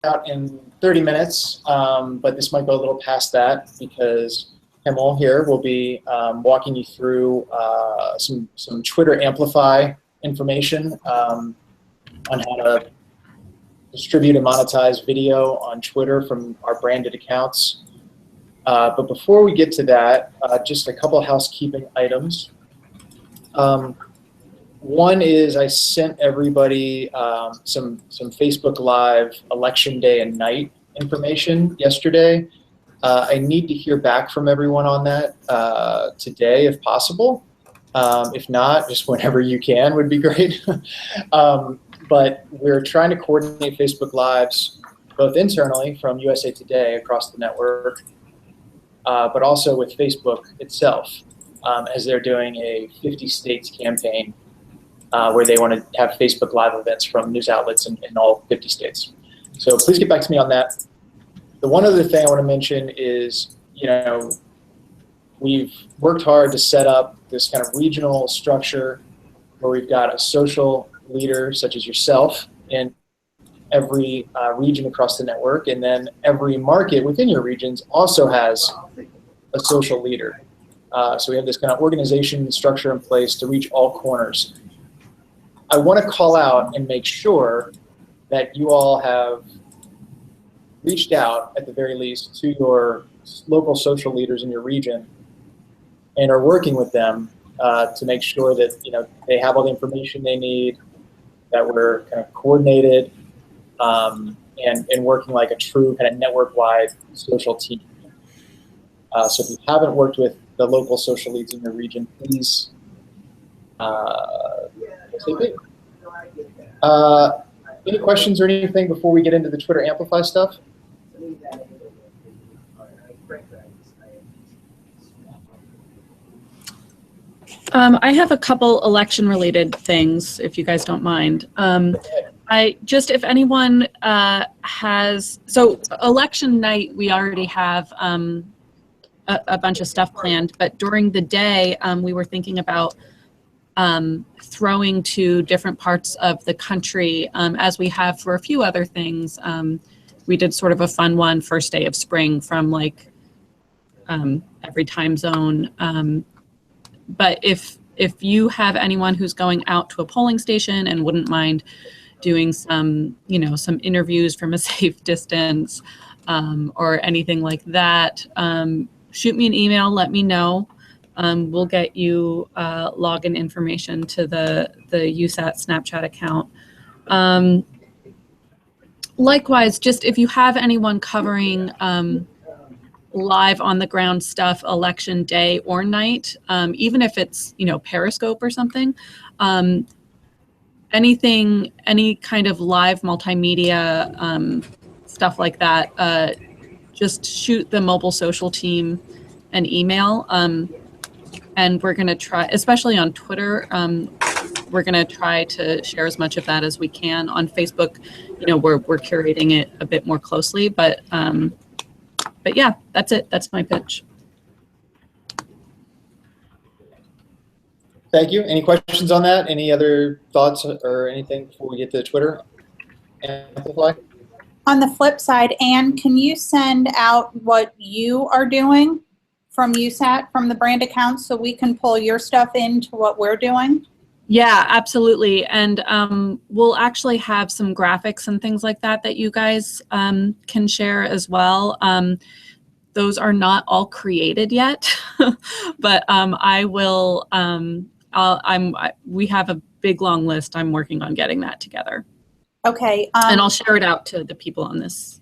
out in 30 minutes, but this might go a little past that because Hemel here will be walking you through some Twitter Amplify information on how to distribute and monetize video on Twitter from our branded accounts. But before we get to that, just a couple of housekeeping items. One is I sent everybody some Facebook Live election day and night information yesterday. I need to hear back from everyone on that today if possible. If not, just whenever you can would be great. But we're trying to coordinate Facebook Lives both internally from USA Today across the network, but also with Facebook itself as they're doing a 50 states campaign where they want to have Facebook Live events from news outlets in all 50 states. So please get back to me on that. The one other thing I want to mention is, we've worked hard to set up this kind of regional structure where we've got a social leader such as yourself in every region across the network, and then every market within your regions also has a social leader. So we have this kind of organization structure in place to reach all corners. I want to call out and make sure that you all have reached out, at the very least, to your local social leaders in your region and are working with them to make sure that they have all the information they need, that we're kind of coordinated and working like a true kind of network-wide social team. So if you haven't worked with the local social leads in your region, please say any questions or anything before we get into the Twitter Amplify stuff? I have a couple election-related things, if you guys don't mind. If anyone so election night, we already have a bunch of stuff planned, but during the day, we were thinking about throwing to different parts of the country, as we have for a few other things. We did sort of a fun one, first day of spring, from like every time zone. But if you have anyone who's going out to a polling station and wouldn't mind doing some interviews from a safe distance, or anything like that, shoot me an email, let me know. We'll get you login information to the USAT Snapchat account. Likewise, just if you have anyone covering live on the ground stuff election day or night, even if it's Periscope or something, any kind of live multimedia stuff like that, just shoot the mobile social team an email, and we're going to try, especially on Twitter, we're going to try to share as much of that as we can. On Facebook, we're curating it a bit more closely, but yeah, that's it. That's my pitch. Thank you. Any questions on that? Any other thoughts or anything before we get to Twitter Amplify? On the flip side, Anne, can you send out what you are doing from USAT, from the brand accounts, so we can pull your stuff into what we're doing? Yeah, absolutely. And we'll actually have some graphics and things like that you guys can share as well. Those are not all created yet, but I will. We have a big long list. I'm working on getting that together. Okay. And I'll share it out to the people on this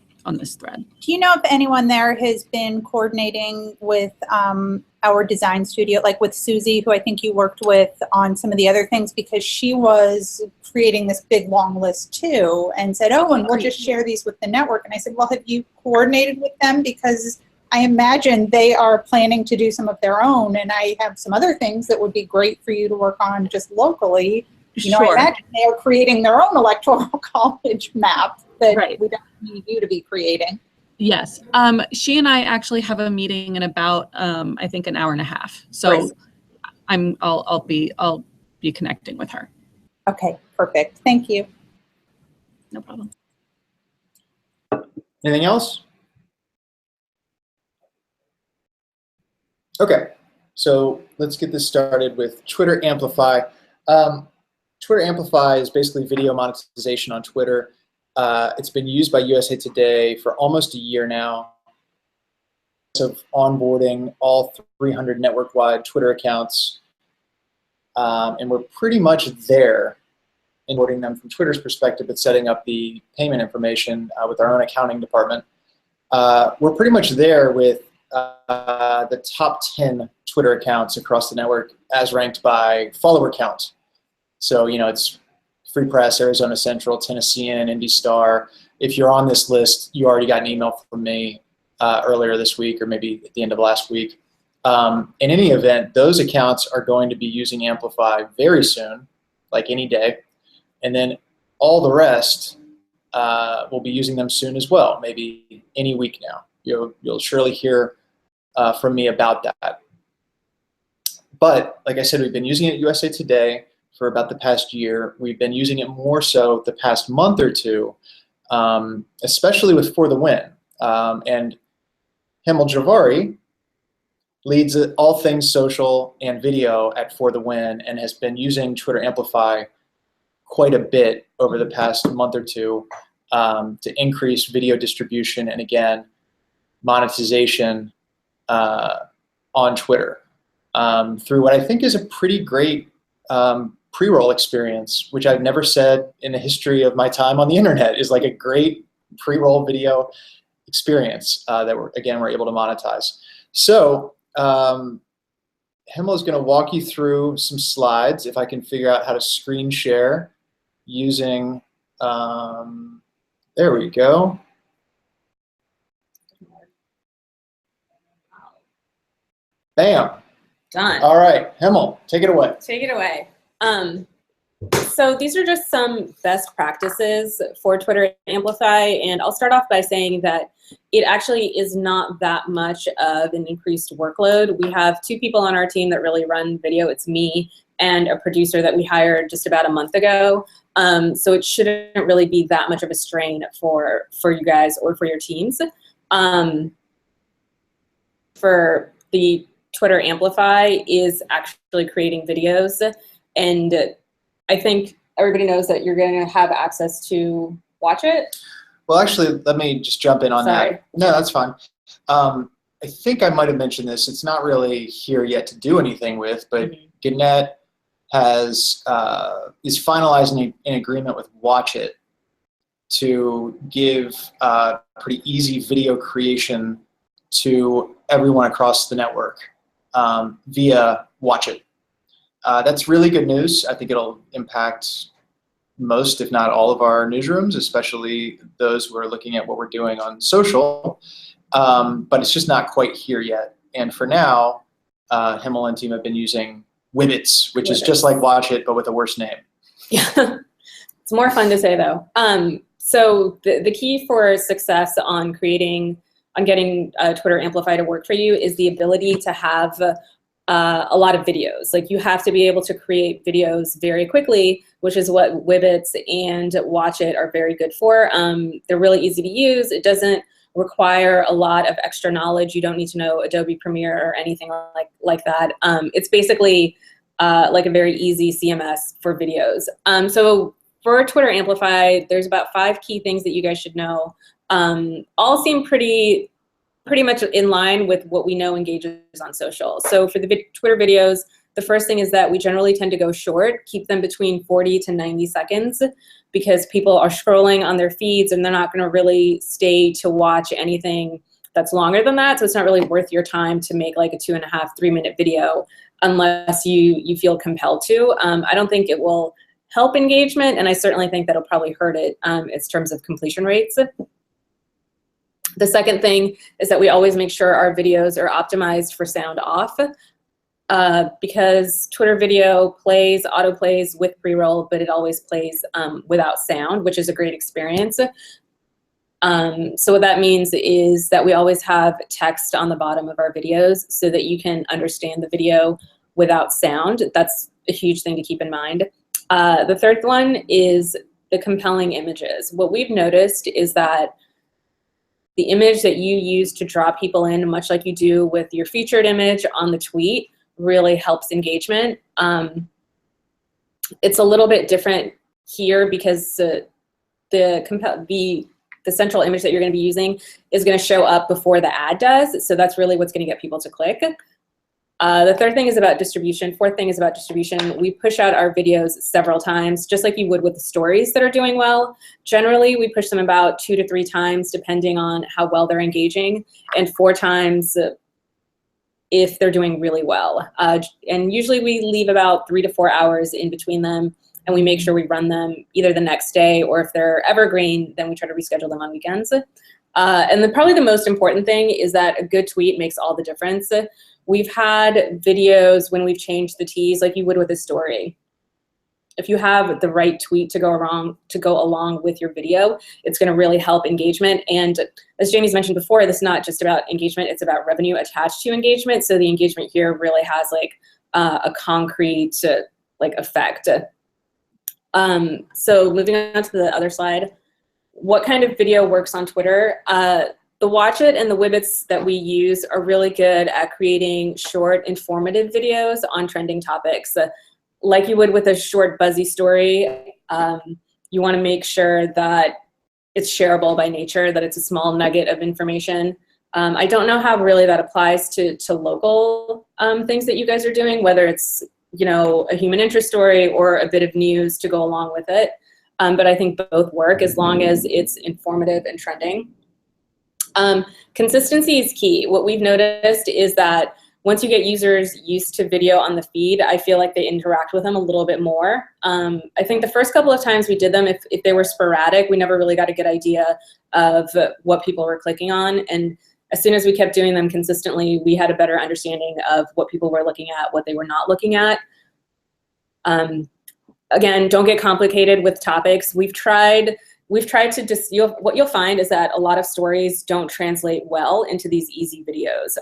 thread. Do you know if anyone there has been coordinating with our design studio, like with Susie, who I think you worked with on some of the other things, because she was creating this big long list too and said, oh, and we'll just share these with the network. And I said, well, have you coordinated with them? Because I imagine they are planning to do some of their own, and I have some other things that would be great for you to work on just locally. Sure. I imagine they are creating their own electoral college map that right. we don't need you to be creating. Yes. She and I actually have a meeting in about, I think, an hour and a half. So right. I'll be connecting with her. Okay, perfect. Thank you. No problem. Anything else? Okay, so let's get this started with Twitter Amplify. Twitter Amplify is basically video monetization on Twitter. It's been used by USA Today for almost a year now. Of onboarding all 300 network-wide Twitter accounts, and we're pretty much there in onboarding them from Twitter's perspective, but setting up the payment information with our own accounting department. We're pretty much there with the top 10 Twitter accounts across the network as ranked by follower count. So, you know, it's Free Press, Arizona Central, Tennessean, Indy Star. If you're on this list, you already got an email from me earlier this week or maybe at the end of last week. In any event, those accounts are going to be using Amplify very soon, like any day. And then all the rest will be using them soon as well, maybe any week now. You'll surely hear from me about that. But like I said, we've been using it at USA Today for about the past year. We've been using it more so the past month or two, especially with For the Win. And Himmel Javari leads all things social and video at For the Win and has been using Twitter Amplify quite a bit over the past month or two to increase video distribution and, again, monetization on Twitter through what I think is a pretty great pre-roll experience, which I've never said in the history of my time on the internet, is like a great pre-roll video experience that we're able to monetize. So Himmel is going to walk you through some slides if I can figure out how to screen share using, there we go. Bam. Done. All right, Himmel, take it away. Take it away. So these are just some best practices for Twitter Amplify, and I'll start off by saying that it actually is not that much of an increased workload. We have 2 people on our team that really run video. It's me and a producer that we hired just about a month ago. So it shouldn't really be that much of a strain for you guys or for your teams. For the Twitter Amplify is actually creating videos, and I think everybody knows that you're going to have access to watch it. Well, actually, let me just jump in on Sorry. that. No, that's fine. I think I might have mentioned this. It's not really here yet to do anything with, but Gannett is finalizing an agreement with Watch It to give pretty easy video creation to everyone across the network via Watch It. That's really good news. I think it'll impact most, if not all, of our newsrooms, especially those who are looking at what we're doing on social. But it's just not quite here yet. And for now, Himmel and team have been using Wibbits, which is just like Watch It, but with a worse name. Yeah, it's more fun to say though. So the key for success on getting Twitter Amplify to work for you is the ability to have a lot of videos. Like, you have to be able to create videos very quickly, which is what Wibbits and Watch It are very good for. They're really easy to use. It doesn't require a lot of extra knowledge. You don't need to know Adobe Premiere or anything like that. It's basically like a very easy CMS for videos. So for Twitter Amplify, there's about 5 key things that you guys should know. All seem pretty much in line with what we know engages on social. So for the Twitter videos, the first thing is that we generally tend to go short, keep them between 40 to 90 seconds, because people are scrolling on their feeds and they're not going to really stay to watch anything that's longer than that. So it's not really worth your time to make like a 2.5, 3-minute video unless you feel compelled to. I don't think it will help engagement, and I certainly think that'll probably hurt it in terms of completion rates. The second thing is that we always make sure our videos are optimized for sound off, because Twitter video auto plays with pre-roll, but it always plays without sound, which is a great experience. So what that means is that we always have text on the bottom of our videos so that you can understand the video without sound. That's a huge thing to keep in mind. The third one is the compelling images. What we've noticed is that the image that you use to draw people in, much like you do with your featured image on the tweet, really helps engagement. It's a little bit different here because the central image that you're going to be using is going to show up before the ad does. So that's really what's going to get people to click. The third thing is about distribution. Fourth thing is about distribution. We push out our videos several times, just like you would with the stories that are doing well. Generally, we push them about 2 to 3 times, depending on how well they're engaging, and 4 times if they're doing really well. And usually we leave about 3 to 4 hours in between them, and we make sure we run them either the next day, or if they're evergreen, then we try to reschedule them on weekends. And then probably the most important thing is that a good tweet makes all the difference. We've had videos when we've changed the teas like you would with a story. If you have the right tweet to go along with your video, it's going to really help engagement. And as Jamie's mentioned before, this is not just about engagement, it's about revenue attached to engagement. So the engagement here really has like a concrete like effect. So moving on to the other slide, what kind of video works on Twitter? The Watch It and the Wibbits that we use are really good at creating short, informative videos on trending topics. Like you would with a short, buzzy story, you want to make sure that it's shareable by nature, that it's a small nugget of information. I don't know how really that applies to local things that you guys are doing, whether it's a human interest story or a bit of news to go along with it. But I think both work as long as it's informative and trending. Consistency is key. What we've noticed is that once you get users used to video on the feed, I feel like they interact with them a little bit more. I think the first couple of times we did them, if they were sporadic, we never really got a good idea of what people were clicking on. And as soon as we kept doing them consistently, we had a better understanding of what people were looking at, what they were not looking at. Again, don't get complicated with topics. We've tried to just, what you'll find is that a lot of stories don't translate well into these easy videos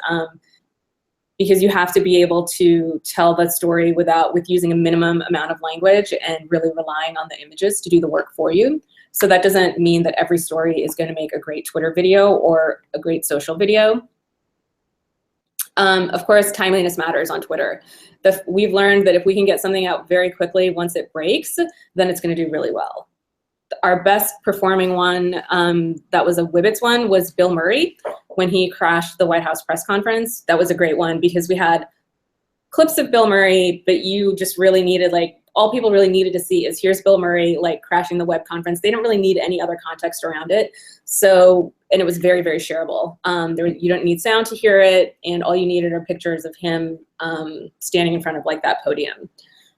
because you have to be able to tell that story with using a minimum amount of language and really relying on the images to do the work for you. So that doesn't mean that every story is going to make a great Twitter video or a great social video. Of course, timeliness matters on Twitter. We've learned that if we can get something out very quickly once it breaks, then it's going to do really well. Our best performing one that was a Wibbits one was Bill Murray when he crashed the White House press conference. That was a great one because we had clips of Bill Murray, but you just really needed, like, all people really needed to see is here's Bill Murray like crashing the web conference. They don't really need any other context around it. So, and it was very, very shareable. You don't need sound to hear it, and all you needed are pictures of him standing in front of like that podium.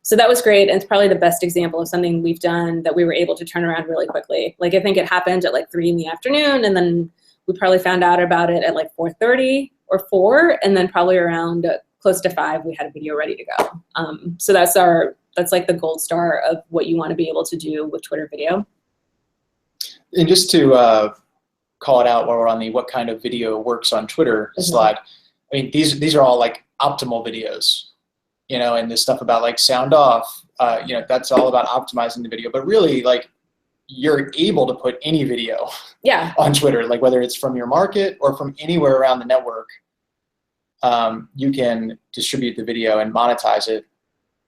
So that was great, and it's probably the best example of something we've done that we were able to turn around really quickly. Like I think it happened at like 3 in the afternoon, and then we probably found out about it at like 4:30 or 4, and then probably around close to 5 we had a video ready to go. So that's like the gold star of what you want to be able to do with Twitter video. And just to call it out while we're on the what kind of video works on Twitter slide, I mean, these are all like optimal videos. And this stuff about like sound off, that's all about optimizing the video. But really, like, you're able to put any video on Twitter, like whether it's from your market or from anywhere around the network, you can distribute the video and monetize it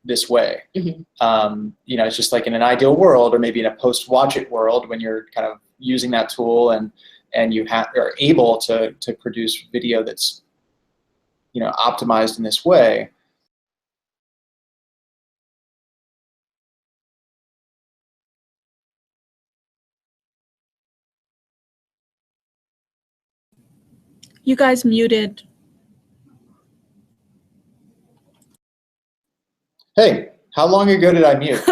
this way. It's just like in an ideal world, or maybe in a post-watch it world, when you're kind of using that tool and you are able to produce video that's optimized in this way. You guys muted. Hey, how long ago did I mute?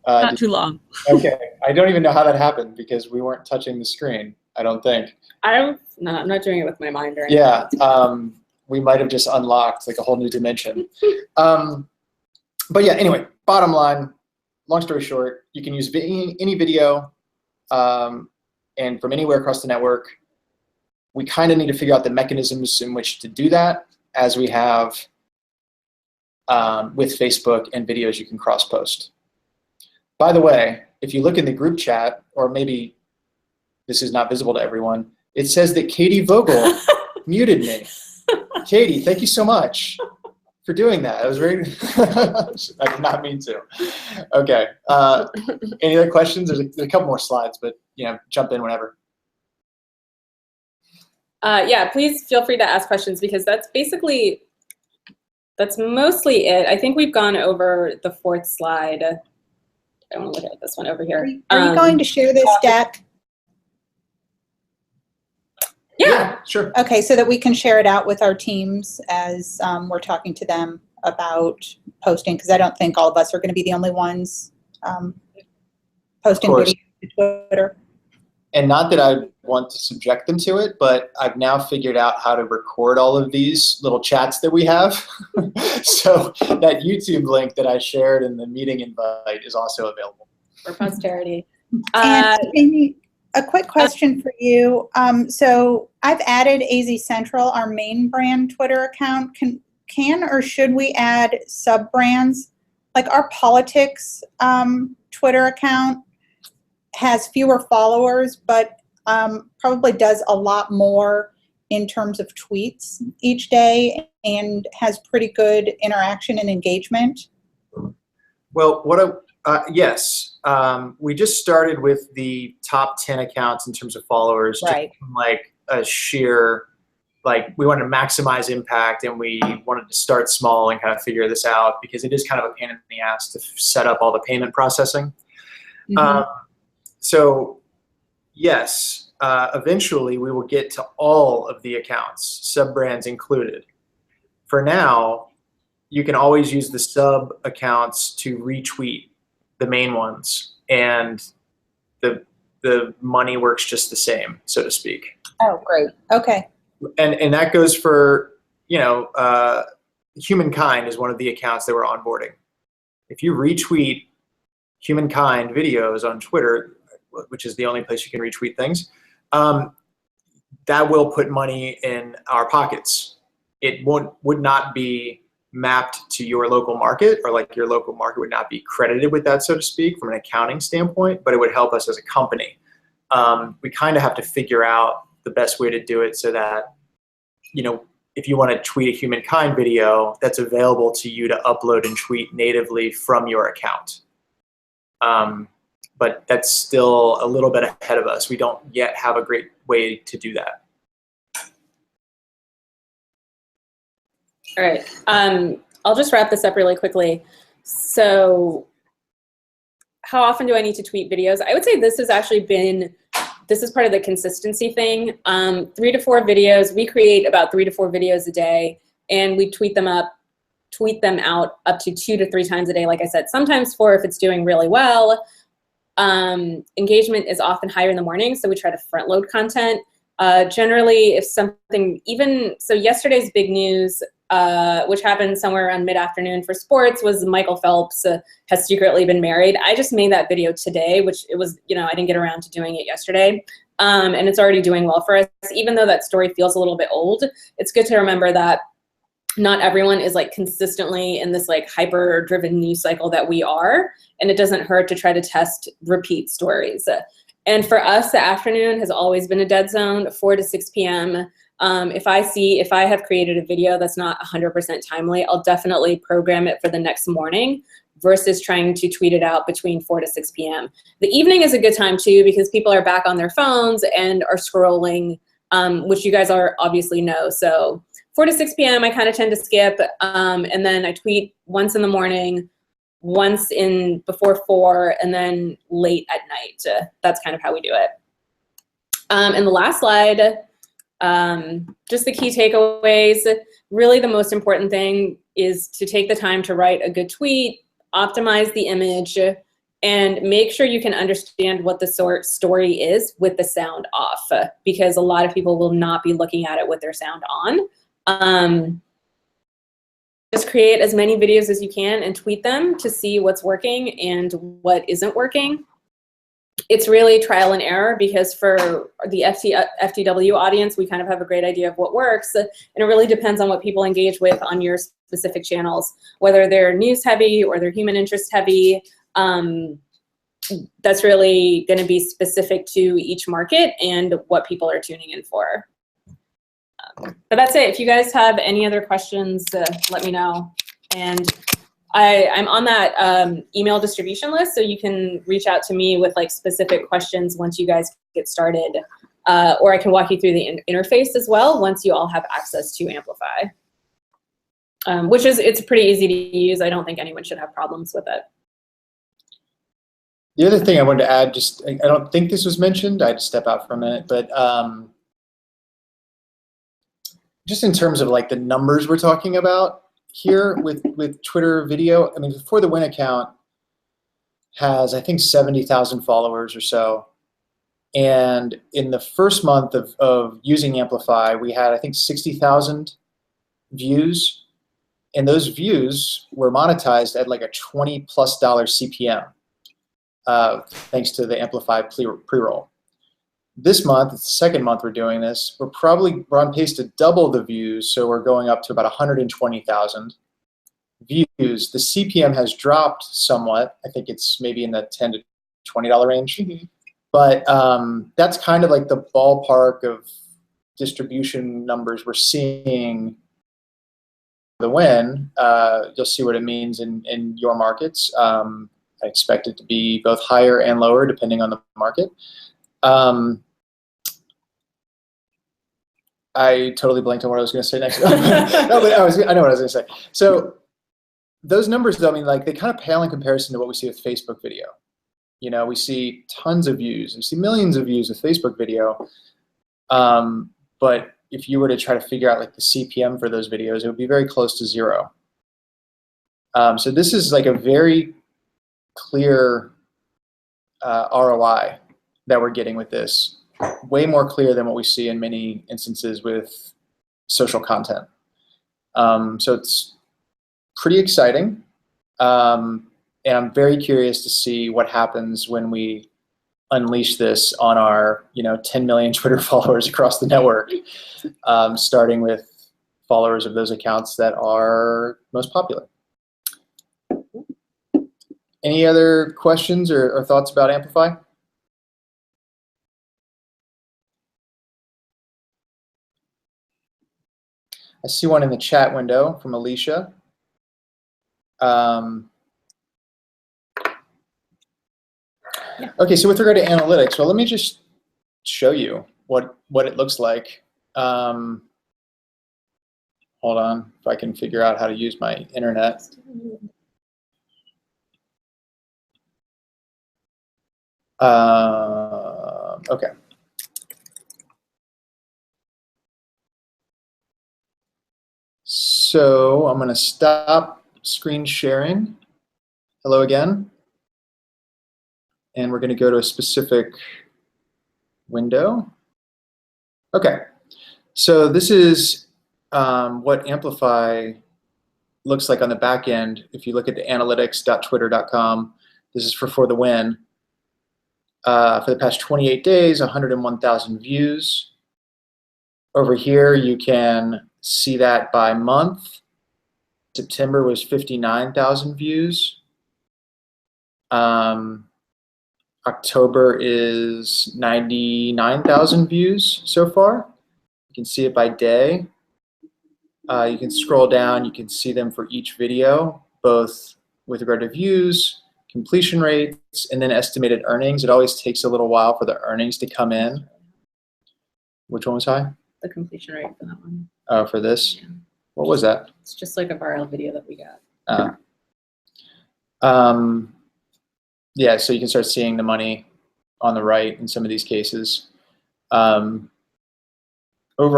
Not too long. Okay, I don't even know how that happened because we weren't touching the screen, I don't think. I'm not doing it with my mind or anything. Yeah, we might have just unlocked like a whole new dimension. But yeah, anyway, bottom line, long story short, you can use any video and from anywhere across the network. We kind of need to figure out the mechanisms in which to do that, as we have with Facebook and videos you can cross-post. By the way, if you look in the group chat, or maybe this is not visible to everyone, it says that Katie Vogel muted me. Katie, thank you so much for doing that. I was very, I did not mean to. Okay. Any other questions? There's a couple more slides, but jump in whenever. Yeah, please feel free to ask questions, because that's mostly it. I think we've gone over the fourth slide. I want to look at this one over here. Are you going to share this deck? Yeah, sure. Okay, so that we can share it out with our teams as we're talking to them about posting, because I don't think all of us are going to be the only ones posting video to Twitter. And not that I want to subject them to it, but I've now figured out how to record all of these little chats that we have. So that YouTube link that I shared in the meeting invite is also available. For posterity. And Amy, a quick question for you. So I've added AZ Central, our main brand Twitter account. Can or should we add sub-brands? Like our politics Twitter account has fewer followers, but probably does a lot more in terms of tweets each day and has pretty good interaction and engagement. Well, yes, we just started with the top 10 accounts in terms of followers, right? Just like a sheer, like we wanted to maximize impact, and we wanted to start small and kind of figure this out, because it is kind of a pain in the ass to set up all the payment processing. Mm-hmm. So yes, eventually we will get to all of the accounts, sub-brands included. For now, you can always use the sub accounts to retweet the main ones, and the money works just the same, so to speak. Oh, great. Okay. And that goes for, Humankind is one of the accounts that we're onboarding. If you retweet Humankind videos on Twitter, which is the only place you can retweet things, that will put money in our pockets. It would not be mapped to your local market, or like your local market would not be credited with that, so to speak, from an accounting standpoint, but it would help us as a company. We kind of have to figure out the best way to do it so that, if you want to tweet a Humankind video, that's available to you to upload and tweet natively from your account. But that's still a little bit ahead of us. We don't yet have a great way to do that. All right. I'll just wrap this up really quickly. So how often do I need to tweet videos? I would say this has actually been, this is part of the consistency thing. 3 to 4 videos. We create about 3 to 4 videos a day, and we tweet them out up to 2 to 3 times a day. Like I said, sometimes 4 if it's doing really well. Engagement is often higher in the morning, so we try to front load content. Generally, if something, so yesterday's big news, which happened somewhere around mid-afternoon for sports, was Michael Phelps has secretly been married. I just made that video today, which it was, I didn't get around to doing it yesterday. And it's already doing well for us. Even though that story feels a little bit old, it's good to remember that not everyone is like consistently in this like hyper-driven news cycle that we are, and it doesn't hurt to try to test repeat stories. And for us, the afternoon has always been a dead zone, 4 to 6 p.m. If I have created a video that's not 100% timely, I'll definitely program it for the next morning versus trying to tweet it out between 4 to 6 p.m. The evening is a good time too, because people are back on their phones and are scrolling, which you guys obviously know. So 4 to 6 p.m. I kind of tend to skip, and then I tweet once in the morning, once before 4, and then late at night. That's kind of how we do it. And the last slide, just the key takeaways. Really the most important thing is to take the time to write a good tweet, optimize the image, and make sure you can understand what the story is with the sound off, because a lot of people will not be looking at it with their sound on. Just create as many videos as you can and tweet them to see what's working and what isn't working. It's really trial and error, because for the FTW audience, we kind of have a great idea of what works, and it really depends on what people engage with on your specific channels, whether they're news heavy or they're human interest heavy. that's really going to be specific to each market and what people are tuning in for. But that's it. If you guys have any other questions, let me know. And I'm on that email distribution list, so you can reach out to me with like specific questions once you guys get started. Or I can walk you through the interface as well once you all have access to Amplify. It's pretty easy to use. I don't think anyone should have problems with it. The other thing I wanted to add, I don't think this was mentioned, I had to step out for a minute, but just in terms of like the numbers we're talking about here with Twitter video, I mean, the For the Win account has, I think, 70,000 followers or so. And in the first month of using Amplify, we had, I think, 60,000 views. And those views were monetized at like a $20+ CPM, thanks to the Amplify pre-roll. This month, it's the second month we're doing this, we're on pace to double the views, so we're going up to about 120,000 views. The CPM has dropped somewhat. I think it's maybe in the $10 to $20 range. Mm-hmm. But that's kind of like the ballpark of distribution numbers we're seeing. The Win, you'll see what it means in your markets. I expect it to be both higher and lower depending on the market. I totally blanked on what I was going to say next. No, but I know what I was going to say. So those numbers, though, I mean, like, they kind of pale in comparison to what we see with Facebook video. You know, we see tons of views. We see millions of views with Facebook video. But if you were to try to figure out like the CPM for those videos, it would be very close to zero. So this is like a very clear ROI that we're getting with this. Way more clear than what we see in many instances with social content. So it's pretty exciting. And I'm very curious to see what happens when we unleash this on our 10 million Twitter followers across the network, starting with followers of those accounts that are most popular. Any other questions or thoughts about Amplify? I see one in the chat window from Alicia. Okay, so with regard to analytics, well, let me just show you what it looks like. Hold on, if I can figure out how to use my internet. Okay. So I'm going to stop screen sharing. Hello again. And we're going to go to a specific window. Okay. So this is what Amplify looks like on the back end. If you look at the analytics.twitter.com, this is for the Win. For the past 28 days, 101,000 views. Over here, you can see that by month. September was 59,000 views. October is 99,000 views so far. You can see it by day. You can scroll down. You can see them for each video, both with regard to views, completion rates, and then estimated earnings. It always takes a little while for the earnings to come in. Which one was high? The completion rate for that one. Oh, for this? Yeah. What was that? It's just like a viral video that we got. Yeah, so you can start seeing the money on the right in some of these cases. Over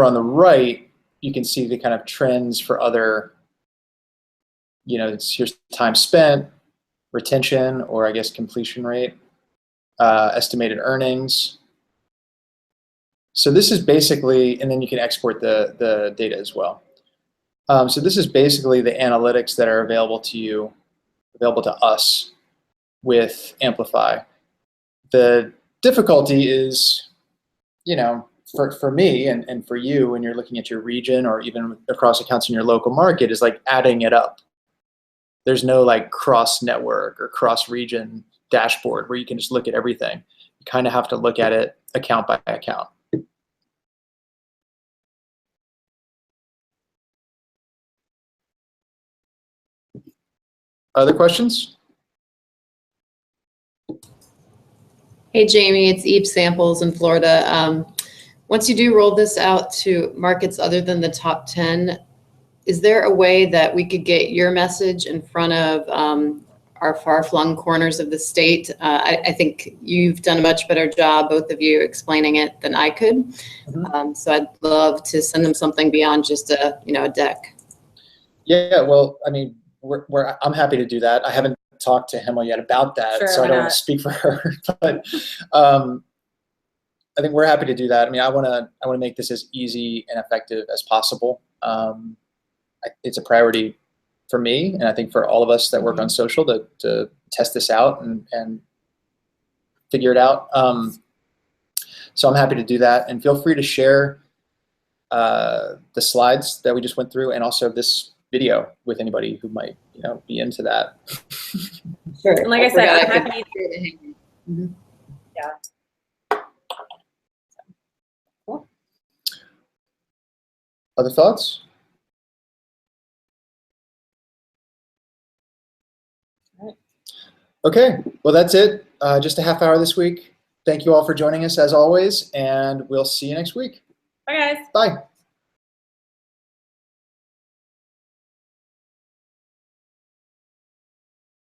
on the right, you can see the kind of trends for other, here's time spent, retention, or I guess completion rate, estimated earnings. So this is basically, and then you can export the data as well. So this is basically the analytics that are available to you, available to us with Amplify. The difficulty is, for me and for you when you're looking at your region or even across accounts in your local market is like adding it up. There's no like cross network or cross region dashboard where you can just look at everything. You kind of have to look at it account by account. Other questions? Hey, Jamie, it's Eve Samples in Florida. Once you do roll this out to markets other than the top 10, is there a way that we could get your message in front of our far-flung corners of the state? I think you've done a much better job, both of you, explaining it than I could. Mm-hmm. So I'd love to send them something beyond just a deck. Yeah, well, I mean, I'm happy to do that. I haven't talked to Hema yet about that, Sure, so I don't want to speak for her. But I think we're happy to do that. I mean, I want to make this as easy and effective as possible. It's a priority for me, and I think for all of us that work on social to test this out and figure it out. So I'm happy to do that, and feel free to share the slides that we just went through, and also this video with anybody who might be into that. Sure. And like I said, I'm happy. Mm-hmm. Yeah. Cool. Other thoughts? Okay, well, that's it. Just a half hour this week. Thank you all for joining us as always, and we'll see you next week. Bye, guys. Bye.